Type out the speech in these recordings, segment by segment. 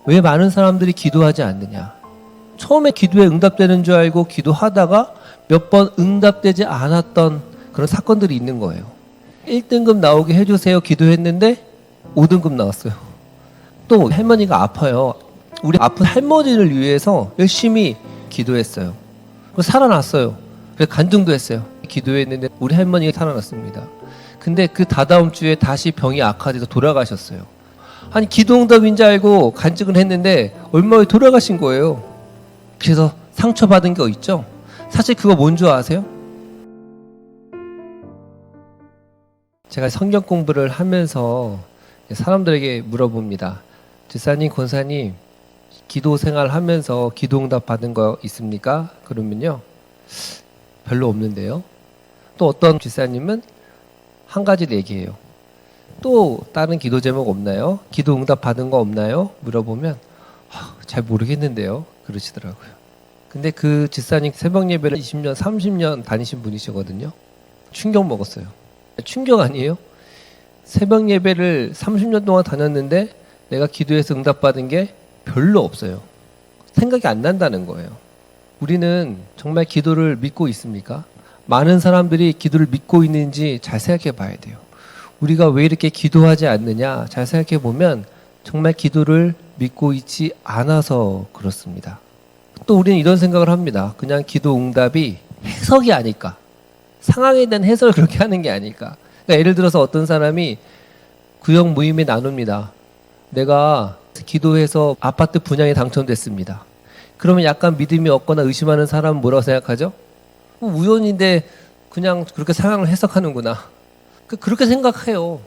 왜 많은 사람들이 기도하지 않느냐? 처음에 기도에 응답되는 줄 알고 기도하다가 몇 번 응답되지 않았던 그런 사건들이 있는 거예요. 1등급 나오게 해주세요 기도했는데 5등급 나왔어요. 또 할머니가 아파요. 우리 아픈 할머니를 위해서 열심히 기도했어요. 살아났어요. 그래서 간증도 했어요. 기도했는데 우리 할머니가 살아났습니다. 근데 그 다다음 주에 다시 병이 악화돼서 돌아가셨어요. 아니 기도응답인 줄 알고 간증을 했는데 얼마 후에 돌아가신 거예요. 그래서 상처받은 거 있죠? 사실 그거 뭔 줄 아세요? 제가 성경 공부를 하면서 사람들에게 물어봅니다. 집사님, 권사님, 기도 생활 하면서 기도응답 받은 거 있습니까? 그러면요, 별로 없는데요. 또 어떤 집사님은 한 가지를 얘기해요. 또 다른 기도 제목 없나요? 기도응답 받은 거 없나요? 물어보면 잘 모르겠는데요. 그러시더라고요. 근데 그 집사님 새벽 예배를 20년, 30년 다니신 분이시거든요. 충격 먹었어요. 충격 아니에요? 새벽 예배를 30년 동안 다녔는데 내가 기도해서 응답받은 게 별로 없어요. 생각이 안 난다는 거예요. 우리는 정말 기도를 믿고 있습니까? 많은 사람들이 기도를 믿고 있는지 잘 생각해 봐야 돼요. 우리가 왜 이렇게 기도하지 않느냐 잘 생각해 보면 정말 기도를 믿고 있지 않아서 그렇습니다. 또 우리는 이런 생각을 합니다. 그냥 기도 응답이 해석이 아닐까. 상황에 대한 해석을 그렇게 하는 게 아닐까. 그러니까 예를 들어서 어떤 사람이 구역 모임에 나눕니다. 내가 기도해서 아파트 분양에 당첨됐습니다. 그러면 약간 믿음이 없거나 의심하는 사람은 뭐라고 생각하죠? 우연인데 그냥 그렇게 상황을 해석하는구나. 그렇게 생각해요.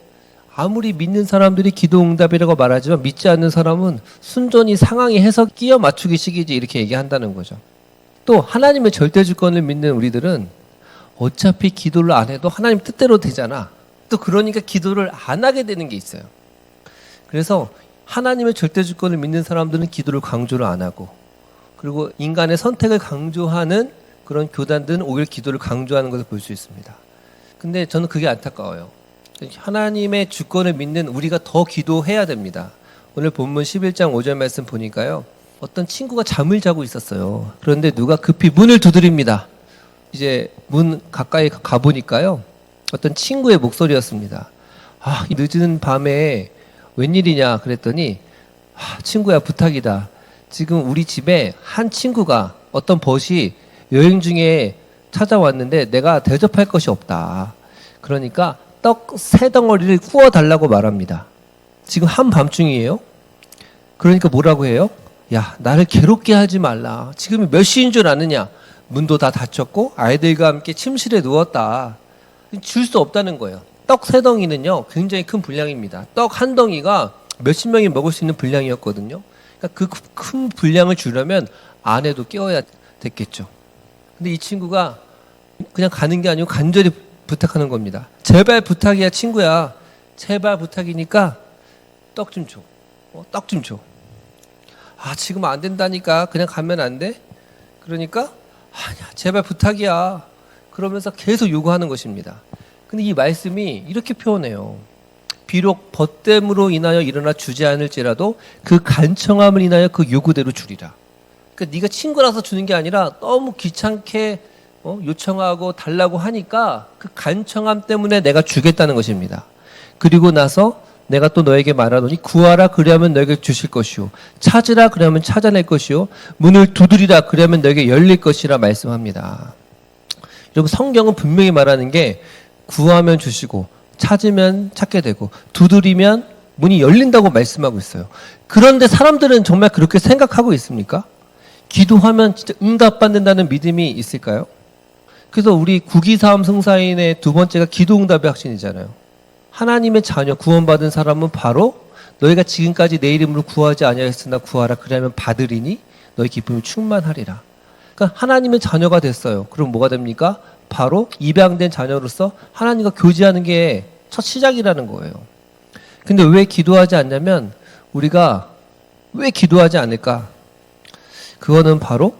아무리 믿는 사람들이 기도응답이라고 말하지만 믿지 않는 사람은 순전히 상황의 해석 끼워 맞추기식이지 이렇게 얘기한다는 거죠. 또 하나님의 절대주권을 믿는 우리들은 어차피 기도를 안 해도 하나님 뜻대로 되잖아. 또 그러니까 기도를 안 하게 되는 게 있어요. 그래서 하나님의 절대주권을 믿는 사람들은 기도를 강조를 안 하고, 그리고 인간의 선택을 강조하는 그런 교단들은 오히려 기도를 강조하는 것을 볼 수 있습니다. 근데 저는 그게 안타까워요. 하나님의 주권을 믿는 우리가 더 기도해야 됩니다. 오늘 본문 11장 5절 말씀 보니까요, 어떤 친구가 잠을 자고 있었어요. 그런데 누가 급히 문을 두드립니다. 이제 문 가까이 가보니까요, 어떤 친구의 목소리였습니다. 이 늦은 밤에 웬일이냐 그랬더니, 친구야 부탁이다. 지금 우리 집에 한 친구가 어떤 벗이 여행 중에 찾아왔는데 내가 대접할 것이 없다. 그러니까 떡 3덩어리를 구워달라고 말합니다. 지금 한밤중이에요. 그러니까 뭐라고 해요? 야, 나를 괴롭게 하지 말라. 지금 몇 시인 줄 아느냐? 문도 다 닫혔고 아이들과 함께 침실에 누웠다. 줄 수 없다는 거예요. 떡 3덩이는요 굉장히 큰 분량입니다. 떡 한 덩이가 몇십 명이 먹을 수 있는 분량이었거든요. 그러니까 그 큰 분량을 주려면 안에도 깨워야 됐겠죠. 근데 이 친구가 그냥 가는 게 아니고 간절히 부탁하는 겁니다. 제발 부탁이야 친구야. 제발 부탁이니까 떡 좀 줘. 떡 좀 줘. 지금 안 된다니까. 그냥 가면 안 돼? 그러니까 아니야 제발 부탁이야. 그러면서 계속 요구하는 것입니다. 근데 이 말씀이 이렇게 표현해요. 비록 벗됨으로 인하여 일어나 주지 않을지라도 그 간청함을 인하여 그 요구대로 주리라. 그러니까 네가 친구라서 주는 게 아니라 너무 귀찮게 요청하고 달라고 하니까 그 간청함 때문에 내가 주겠다는 것입니다. 그리고 나서 내가 또 너에게 말하노니 구하라 그리하면 너에게 주실 것이요 찾으라 그리하면 찾아낼 것이요 문을 두드리라 그리하면 너에게 열릴 것이라 말씀합니다. 여러분 성경은 분명히 말하는 게 구하면 주시고 찾으면 찾게 되고 두드리면 문이 열린다고 말씀하고 있어요. 그런데 사람들은 정말 그렇게 생각하고 있습니까? 기도하면 진짜 응답받는다는 믿음이 있을까요? 그래서 우리 구기사함 승사인의 두 번째가 기도응답의 확신이잖아요. 하나님의 자녀 구원받은 사람은 바로 너희가 지금까지 내 이름으로 구하지 아니하였으나 구하라 그리하면 받으리니 너희 기쁨이 충만하리라. 그러니까 하나님의 자녀가 됐어요. 그럼 뭐가 됩니까? 바로 입양된 자녀로서 하나님과 교제하는 게 첫 시작이라는 거예요. 근데 왜 기도하지 않냐면 우리가 왜 기도하지 않을까? 그거는 바로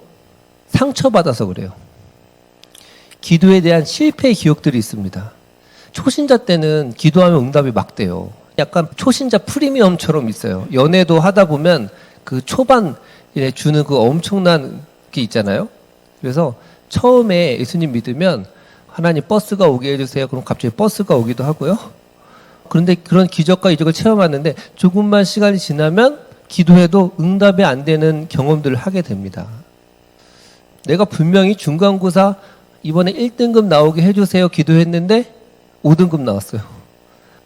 상처받아서 그래요. 기도에 대한 실패의 기억들이 있습니다. 초신자 때는 기도하면 응답이 막 돼요. 약간 초신자 프리미엄처럼 있어요. 연애도 하다 보면 그 초반에 주는 그 엄청난 게 있잖아요. 그래서 처음에 예수님 믿으면 하나님 버스가 오게 해주세요. 그럼 갑자기 버스가 오기도 하고요. 그런데 그런 기적과 이적을 체험하는데 조금만 시간이 지나면 기도해도 응답이 안 되는 경험들을 하게 됩니다. 내가 분명히 중간고사 이번에 1등급 나오게 해주세요 기도했는데 5등급 나왔어요.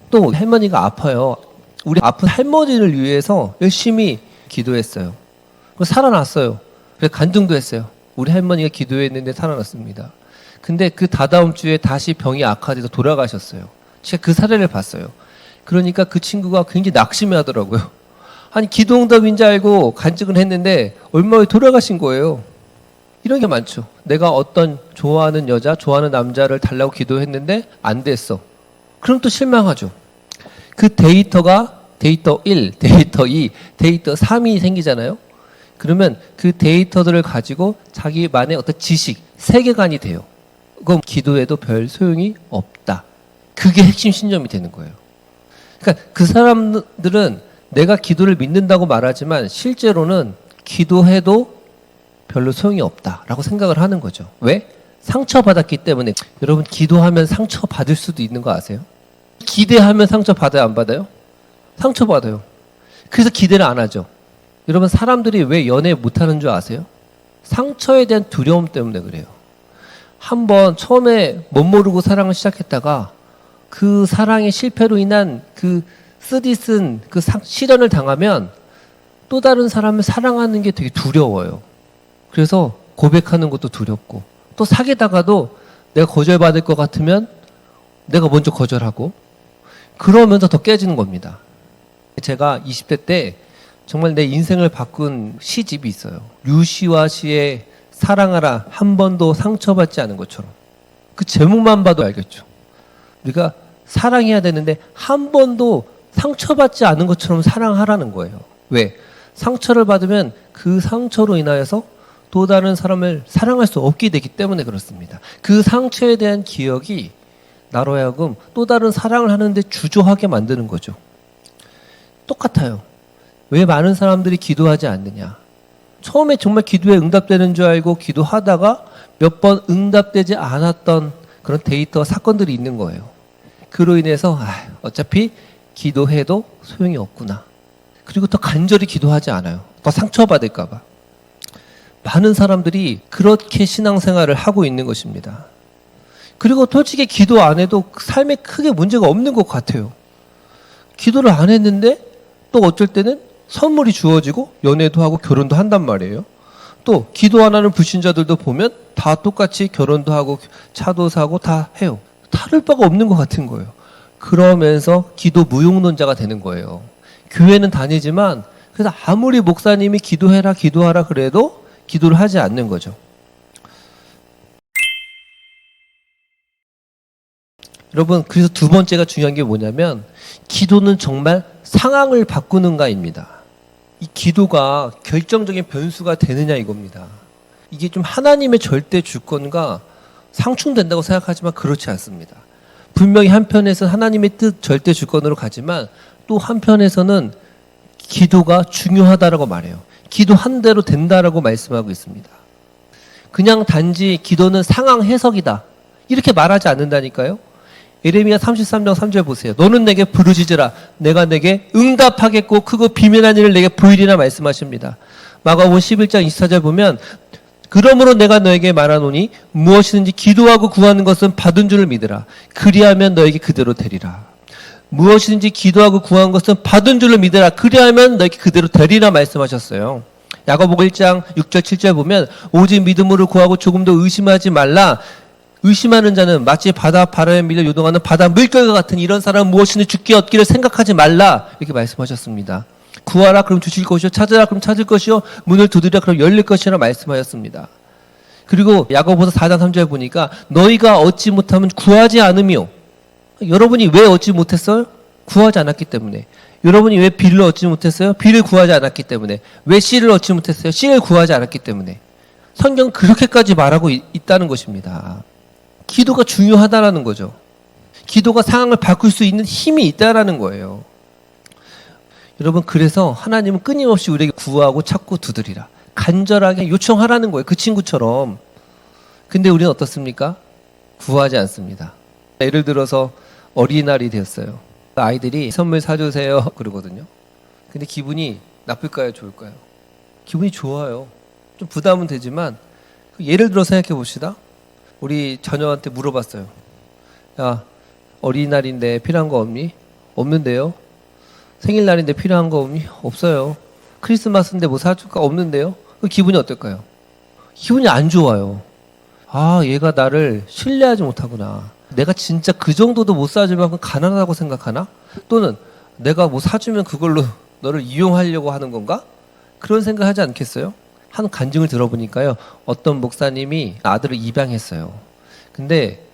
또 할머니가 아파요. 우리 아픈 할머니를 위해서 열심히 기도했어요. 그래서 살아났어요. 그래서 간증도 했어요. 우리 할머니가 기도했는데 살아났습니다. 근데 그 다다음 주에 다시 병이 악화돼서 돌아가셨어요. 제가 그 사례를 봤어요. 그러니까 그 친구가 굉장히 낙심해 하더라고요. 아니 기도 응답인 줄 알고 간증을 했는데 얼마 후에 돌아가신 거예요. 이런 게 많죠. 내가 어떤 좋아하는 여자, 좋아하는 남자를 달라고 기도했는데 안 됐어. 그럼 또 실망하죠. 그 데이터가 데이터 1, 데이터 2, 데이터 3이 생기잖아요. 그러면 그 데이터들을 가지고 자기만의 어떤 지식, 세계관이 돼요. 그럼 기도해도 별 소용이 없다. 그게 핵심 신념이 되는 거예요. 그러니까 그 사람들은 내가 기도를 믿는다고 말하지만 실제로는 기도해도 별로 소용이 없다라고 생각을 하는 거죠. 왜? 상처받았기 때문에. 여러분 기도하면 상처받을 수도 있는 거 아세요? 기대하면 상처받아요, 안 받아요? 상처받아요. 그래서 기대를 안 하죠. 여러분 사람들이 왜 연애 못하는 줄 아세요? 상처에 대한 두려움 때문에 그래요. 한번 처음에 못 모르고 사랑을 시작했다가 그 사랑의 실패로 인한 그 쓰디쓴 그 시련을 당하면 또 다른 사람을 사랑하는 게 되게 두려워요. 그래서 고백하는 것도 두렵고 또 사귀다가도 내가 거절받을 것 같으면 내가 먼저 거절하고 그러면서 더 깨지는 겁니다. 제가 20대 때 정말 내 인생을 바꾼 시집이 있어요. 류시와 시의 사랑하라 한 번도 상처받지 않은 것처럼. 그 제목만 봐도 알겠죠. 우리가 사랑해야 되는데 한 번도 상처받지 않은 것처럼 사랑하라는 거예요. 왜? 상처를 받으면 그 상처로 인하여서 또 다른 사람을 사랑할 수 없게 되기 때문에 그렇습니다. 그 상처에 대한 기억이 나로 하여금 또 다른 사랑을 하는데 주저하게 만드는 거죠. 똑같아요. 왜 많은 사람들이 기도하지 않느냐? 처음에 정말 기도에 응답되는 줄 알고 기도하다가 몇 번 응답되지 않았던 그런 데이터 사건들이 있는 거예요. 그로 인해서 어차피 기도해도 소용이 없구나. 그리고 더 간절히 기도하지 않아요. 더 상처받을까 봐. 많은 사람들이 그렇게 신앙생활을 하고 있는 것입니다. 그리고 솔직히 기도 안 해도 삶에 크게 문제가 없는 것 같아요. 기도를 안 했는데 또 어쩔 때는 선물이 주어지고 연애도 하고 결혼도 한단 말이에요. 또 기도 안 하는 불신자들도 보면 다 똑같이 결혼도 하고 차도 사고 다 해요. 다를 바가 없는 것 같은 거예요. 그러면서 기도 무용론자가 되는 거예요. 교회는 다니지만 그래서 아무리 목사님이 기도해라 기도하라 그래도 기도를 하지 않는 거죠. 여러분 그래서 두 번째가 중요한 게 뭐냐면 기도는 정말 상황을 바꾸는가입니다. 이 기도가 결정적인 변수가 되느냐 이겁니다. 이게 좀 하나님의 절대 주권과 상충된다고 생각하지만 그렇지 않습니다. 분명히 한편에서는 하나님의 뜻 절대 주권으로 가지만 또 한편에서는 기도가 중요하다라고 말해요. 기도한 대로 된다라고 말씀하고 있습니다. 그냥 단지 기도는 상황 해석이다 이렇게 말하지 않는다니까요. 예레미야 33장 3절 보세요. 너는 내게 부르짖으라 내가 내게 응답하겠고 크고 비밀한 일을 내게 보이리라 말씀하십니다. 마가복음 11장 24절 보면 그러므로 내가 너에게 말하노니 무엇이든지 기도하고 구하는 것은 받은 줄을 믿으라. 그리하면 너에게 그대로 되리라. 무엇이든지 기도하고 구하는 것은 받은 줄을 믿으라. 그리하면 너에게 그대로 되리라 말씀하셨어요. 야고보서 1장 6절 7절 보면 오직 믿음으로 구하고 조금도 의심하지 말라. 의심하는 자는 마치 바다 바람에 밀려 요동하는 바다 물결과 같은 이런 사람은 무엇이든지 주께 얻기를 생각하지 말라. 이렇게 말씀하셨습니다. 구하라 그럼 주실 것이요 찾으라 그럼 찾을 것이요 문을 두드리라 그럼 열릴 것이라 말씀하셨습니다. 그리고 야고보서 4장 3절 보니까 너희가 얻지 못하면 구하지 않으며 여러분이 왜 얻지 못했어요? 구하지 않았기 때문에. 여러분이 왜 비를 얻지 못했어요? 비를 구하지 않았기 때문에. 왜 씨를 얻지 못했어요? 씨를 구하지 않았기 때문에. 성경 그렇게까지 말하고 있다는 것입니다. 기도가 중요하다라는 거죠. 기도가 상황을 바꿀 수 있는 힘이 있다라는 거예요. 여러분, 그래서 하나님은 끊임없이 우리에게 구하고 찾고 두드리라. 간절하게 요청하라는 거예요. 그 친구처럼. 근데 우리는 어떻습니까? 구하지 않습니다. 예를 들어서 어린이날이 되었어요. 아이들이 선물 사주세요 그러거든요. 근데 기분이 나쁠까요? 좋을까요? 기분이 좋아요. 좀 부담은 되지만 예를 들어 생각해 봅시다. 우리 자녀한테 물어봤어요. 야, 어린이날인데 필요한 거 없니? 없는데요. 생일날인데 필요한 거 없니? 없어요. 크리스마스인데 뭐 사줄까? 없는데요. 그 기분이 어떨까요? 기분이 안 좋아요. 아, 얘가 나를 신뢰하지 못하구나. 내가 진짜 그 정도도 못 사줄 만큼 가난하다고 생각하나? 또는 내가 뭐 사주면 그걸로 너를 이용하려고 하는 건가? 그런 생각 하지 않겠어요? 한 간증을 들어보니까요. 어떤 목사님이 아들을 입양했어요. 근데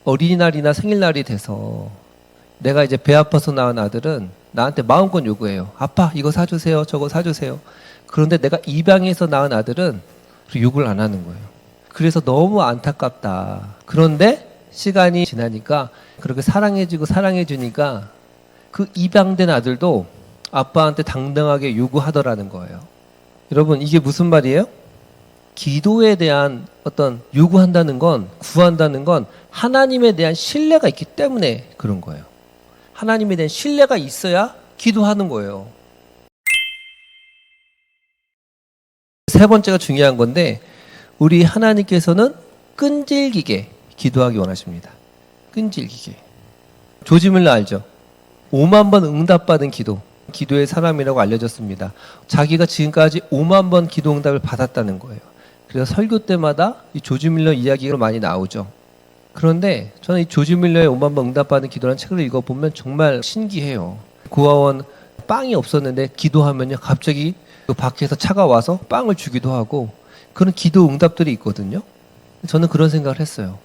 어린이날이나 생일날이 돼서 내가 이제 배 아파서 낳은 아들은 나한테 마음껏 요구해요. 아빠 이거 사주세요. 저거 사주세요. 그런데 내가 입양해서 낳은 아들은 요구를 안 하는 거예요. 그래서 너무 안타깝다. 그런데 시간이 지나니까 그렇게 사랑해주니까 그 입양된 아들도 아빠한테 당당하게 요구하더라는 거예요. 여러분, 이게 무슨 말이에요? 기도에 대한 어떤 요구한다는 건, 구한다는 건 하나님에 대한 신뢰가 있기 때문에 그런 거예요. 하나님에 대한 신뢰가 있어야 기도하는 거예요. 세 번째가 중요한 건데, 우리 하나님께서는 끈질기게 기도하기 원하십니다. 끈질기게. 조지 밀러 알죠? 5만 번 응답받은 기도의 사람이라고 알려졌습니다. 자기가 지금까지 5만 번 기도 응답을 받았다는 거예요. 그래서 설교 때마다 이 조지 밀러 이야기가 많이 나오죠. 그런데 저는 이 조지 밀러의 5만 번 응답받은 기도라는 책을 읽어보면 정말 신기해요. 고아원 빵이 없었는데 기도하면요 갑자기 그 밖에서 차가 와서 빵을 주기도 하고 그런 기도 응답들이 있거든요. 저는 그런 생각을 했어요.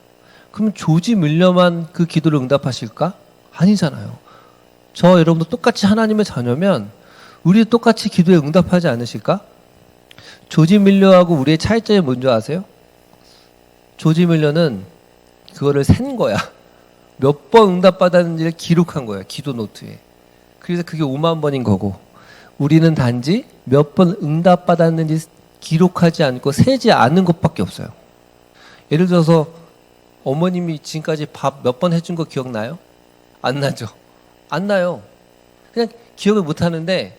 그럼 조지 밀러만 그 기도를 응답하실까? 아니잖아요. 저 여러분도 똑같이 하나님의 자녀면 우리도 똑같이 기도에 응답하지 않으실까? 조지 밀러하고 우리의 차이점이 뭔지 아세요? 조지 밀러는 그거를 센 거야. 몇 번 응답받았는지를 기록한 거야. 기도 노트에. 그래서 그게 5만 번인 거고 우리는 단지 몇 번 응답받았는지 기록하지 않고 세지 않는 것밖에 없어요. 예를 들어서 어머님이 지금까지 밥 몇 번 해준 거 기억나요? 안 나죠? 안 나요. 그냥 기억을 못 하는데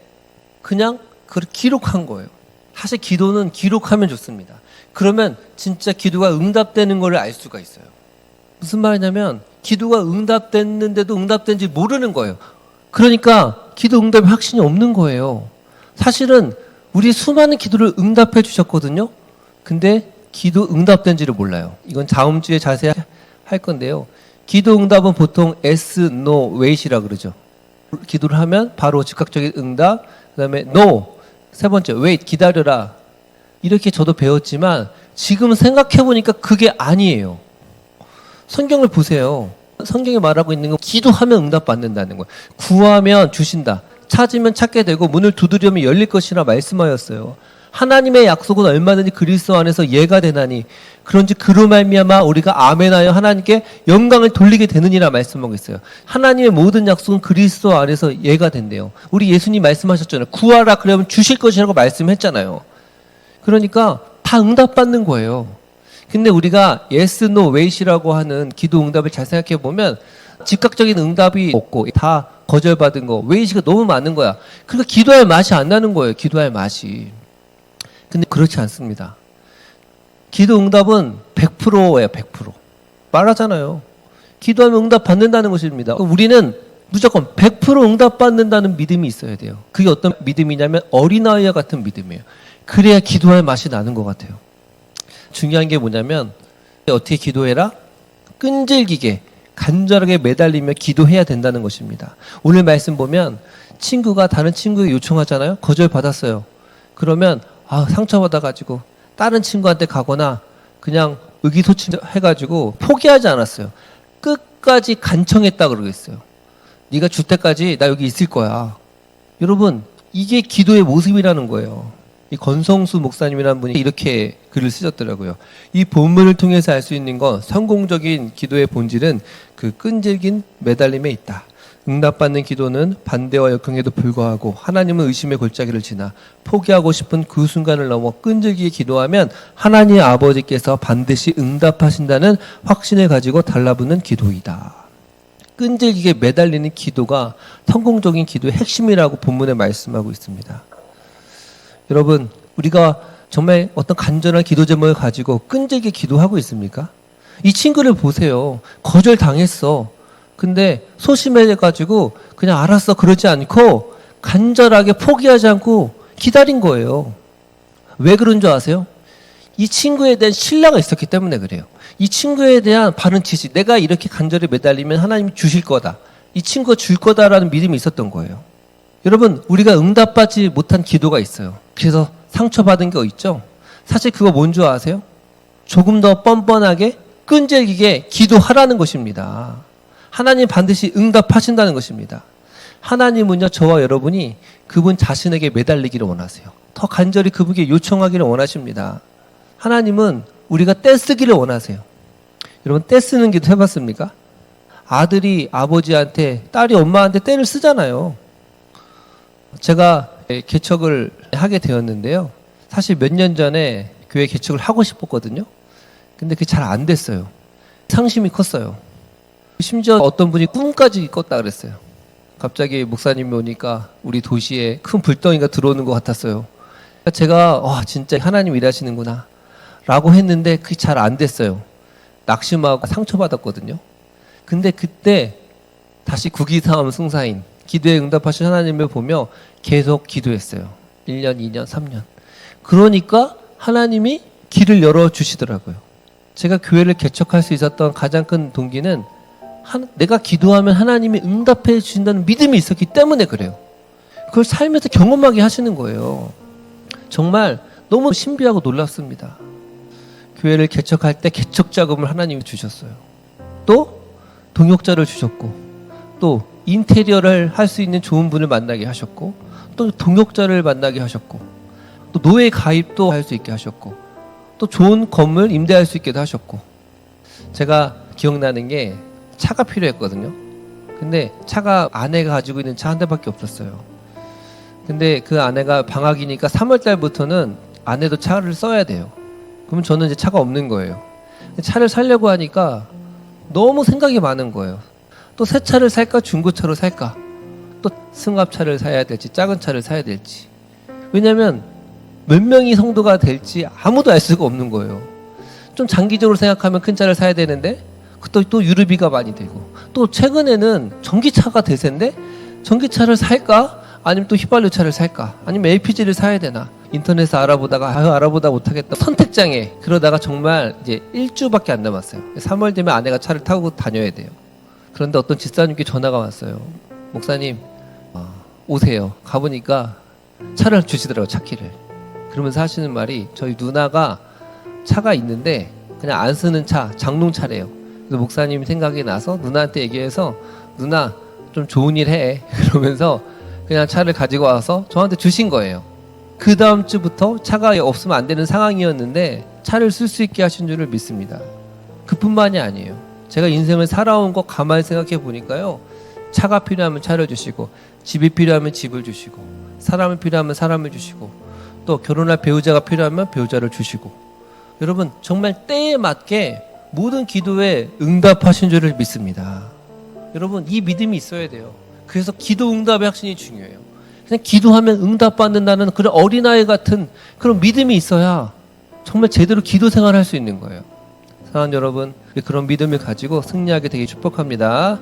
그냥 그걸 기록한 거예요. 사실 기도는 기록하면 좋습니다. 그러면 진짜 기도가 응답되는 걸 알 수가 있어요. 무슨 말이냐면 기도가 응답됐는데도 응답된지 모르는 거예요. 그러니까 기도 응답의 확신이 없는 거예요. 사실은 우리 수많은 기도를 응답해 주셨거든요. 근데 기도 응답된지를 몰라요. 이건 다음 주에 자세히 할 건데요. 기도 응답은 보통 yes, no, wait이라 그러죠. 기도를 하면 바로 즉각적인 응답, 그 다음에 no, 세 번째 wait, 기다려라. 이렇게 저도 배웠지만 지금 생각해보니까 그게 아니에요. 성경을 보세요. 성경이 말하고 있는 건 기도하면 응답받는다는 거예요. 구하면 주신다. 찾으면 찾게 되고 문을 두드리면 열릴 것이라 말씀하였어요. 하나님의 약속은 얼마든지 그리스도 안에서 예가 되나니 그런지 그로 말미암아 우리가 아멘하여 하나님께 영광을 돌리게 되느니라 말씀하고 있어요. 하나님의 모든 약속은 그리스도 안에서 예가 된대요. 우리 예수님 말씀하셨잖아요. 구하라 그러면 주실 것이라고 말씀했잖아요. 그러니까 다 응답받는 거예요. 근데 우리가 yes, no, wait이라고 하는 기도 응답을 잘 생각해 보면 즉각적인 응답이 없고 다 거절받은 거, wait가 너무 많은 거야. 그러니까 기도할 맛이 안 나는 거예요. 기도할 맛이. 근데 그렇지 않습니다. 기도 응답은 100%예요. 100%. 말하잖아요. 기도하면 응답 받는다는 것입니다. 우리는 무조건 100% 응답 받는다는 믿음이 있어야 돼요. 그게 어떤 믿음이냐면 어린아이와 같은 믿음이에요. 그래야 기도할 맛이 나는 것 같아요. 중요한 게 뭐냐면 어떻게 기도해라? 끈질기게 간절하게 매달리며 기도해야 된다는 것입니다. 오늘 말씀 보면 친구가 다른 친구에게 요청하잖아요. 거절받았어요. 그러면 상처받아가지고 다른 친구한테 가거나 그냥 의기소침해가지고 포기하지 않았어요. 끝까지 간청했다 그러겠어요. 네가 줄 때까지 나 여기 있을 거야. 여러분, 이게 기도의 모습이라는 거예요. 이 권성수 목사님이라는 분이 이렇게 글을 쓰셨더라고요. 이 본문을 통해서 알 수 있는 건 성공적인 기도의 본질은 그 끈질긴 매달림에 있다. 응답받는 기도는 반대와 역경에도 불구하고 하나님은 의심의 골짜기를 지나 포기하고 싶은 그 순간을 넘어 끈질기게 기도하면 하나님 아버지께서 반드시 응답하신다는 확신을 가지고 달라붙는 기도이다. 끈질기게 매달리는 기도가 성공적인 기도의 핵심이라고 본문에 말씀하고 있습니다. 여러분, 우리가 정말 어떤 간절한 기도 제목을 가지고 끈질기게 기도하고 있습니까? 이 친구를 보세요. 거절당했어. 근데 소심해가지고 그냥 알았어 그러지 않고 간절하게 포기하지 않고 기다린 거예요. 왜 그런 줄 아세요? 이 친구에 대한 신뢰가 있었기 때문에 그래요. 이 친구에 대한 바른 지식, 내가 이렇게 간절히 매달리면 하나님이 주실 거다. 이 친구가 줄 거다라는 믿음이 있었던 거예요. 여러분, 우리가 응답받지 못한 기도가 있어요. 그래서 상처받은 게 있죠? 사실 그거 뭔 줄 아세요? 조금 더 뻔뻔하게 끈질기게 기도하라는 것입니다. 하나님 반드시 응답하신다는 것입니다. 하나님은요, 저와 여러분이 그분 자신에게 매달리기를 원하세요. 더 간절히 그분께 요청하기를 원하십니다. 하나님은 우리가 떼쓰기를 원하세요. 여러분, 떼쓰는 기도 해봤습니까? 아들이 아버지한테, 딸이 엄마한테 떼를 쓰잖아요. 제가 개척을 하게 되었는데요. 사실 몇 년 전에 교회 개척을 하고 싶었거든요. 근데 그게 잘 안 됐어요. 상심이 컸어요. 심지어 어떤 분이 꿈까지 꿨다 그랬어요. 갑자기 목사님이 오니까 우리 도시에 큰 불덩이가 들어오는 것 같았어요. 제가 진짜 하나님 일하시는구나 라고 했는데 그게 잘 안 됐어요. 낙심하고 상처받았거든요. 근데 그때 다시 국위사업 승사인 기도에 응답하신 하나님을 보며 계속 기도했어요. 1년, 2년, 3년. 그러니까 하나님이 길을 열어주시더라고요. 제가 교회를 개척할 수 있었던 가장 큰 동기는 내가 기도하면 하나님이 응답해 주신다는 믿음이 있었기 때문에 그래요. 그걸 살면서 경험하게 하시는 거예요. 정말 너무 신비하고 놀랍습니다. 교회를 개척할 때 개척 자금을 하나님이 주셨어요. 또 동역자를 주셨고, 또 인테리어를 할 수 있는 좋은 분을 만나게 하셨고, 또 동역자를 만나게 하셨고, 또 노예 가입도 할 수 있게 하셨고, 또 좋은 건물 임대할 수 있게도 하셨고. 제가 기억나는 게 차가 필요했거든요. 근데 차가 아내가 가지고 있는 차 한 대밖에 없었어요. 근데 그 아내가 방학이니까 3월 달부터는 아내도 차를 써야 돼요. 그럼 저는 이제 차가 없는 거예요. 차를 사려고 하니까 너무 생각이 많은 거예요. 또 새 차를 살까 중고차로 살까, 또 승합차를 사야 될지 작은 차를 사야 될지. 왜냐면 몇 명이 성도가 될지 아무도 알 수가 없는 거예요. 좀 장기적으로 생각하면 큰 차를 사야 되는데 또 유류비가 많이 되고, 또 최근에는 전기차가 대세인데 전기차를 살까 아니면 또 휘발유차를 살까 아니면 LPG를 사야 되나, 인터넷에서 알아보다가 알아보다 못하겠다 선택장애. 그러다가 정말 이제 1주밖에 안 남았어요. 3월 되면 아내가 차를 타고 다녀야 돼요. 그런데 어떤 집사님께 전화가 왔어요. 목사님 오세요. 가보니까 차를 주시더라고요. 차키를. 그러면서 하시는 말이, 저희 누나가 차가 있는데 그냥 안 쓰는 차, 장롱차래요. 그래서 목사님 생각이 나서 누나한테 얘기해서, 누나 좀 좋은 일 해 그러면서 그냥 차를 가지고 와서 저한테 주신 거예요. 그 다음 주부터 차가 없으면 안 되는 상황이었는데 차를 쓸 수 있게 하신 줄을 믿습니다. 그뿐만이 아니에요. 제가 인생을 살아온 거 가만히 생각해 보니까요, 차가 필요하면 차를 주시고, 집이 필요하면 집을 주시고, 사람이 필요하면 사람을 주시고, 또 결혼할 배우자가 필요하면 배우자를 주시고. 여러분, 정말 때에 맞게 모든 기도에 응답하신 줄을 믿습니다. 여러분, 이 믿음이 있어야 돼요. 그래서 기도 응답의 확신이 중요해요. 그냥 기도하면 응답받는다는 그런 어린아이 같은 그런 믿음이 있어야 정말 제대로 기도 생활을 할 수 있는 거예요. 사랑하는 여러분, 그런 믿음을 가지고 승리하게 되길 축복합니다.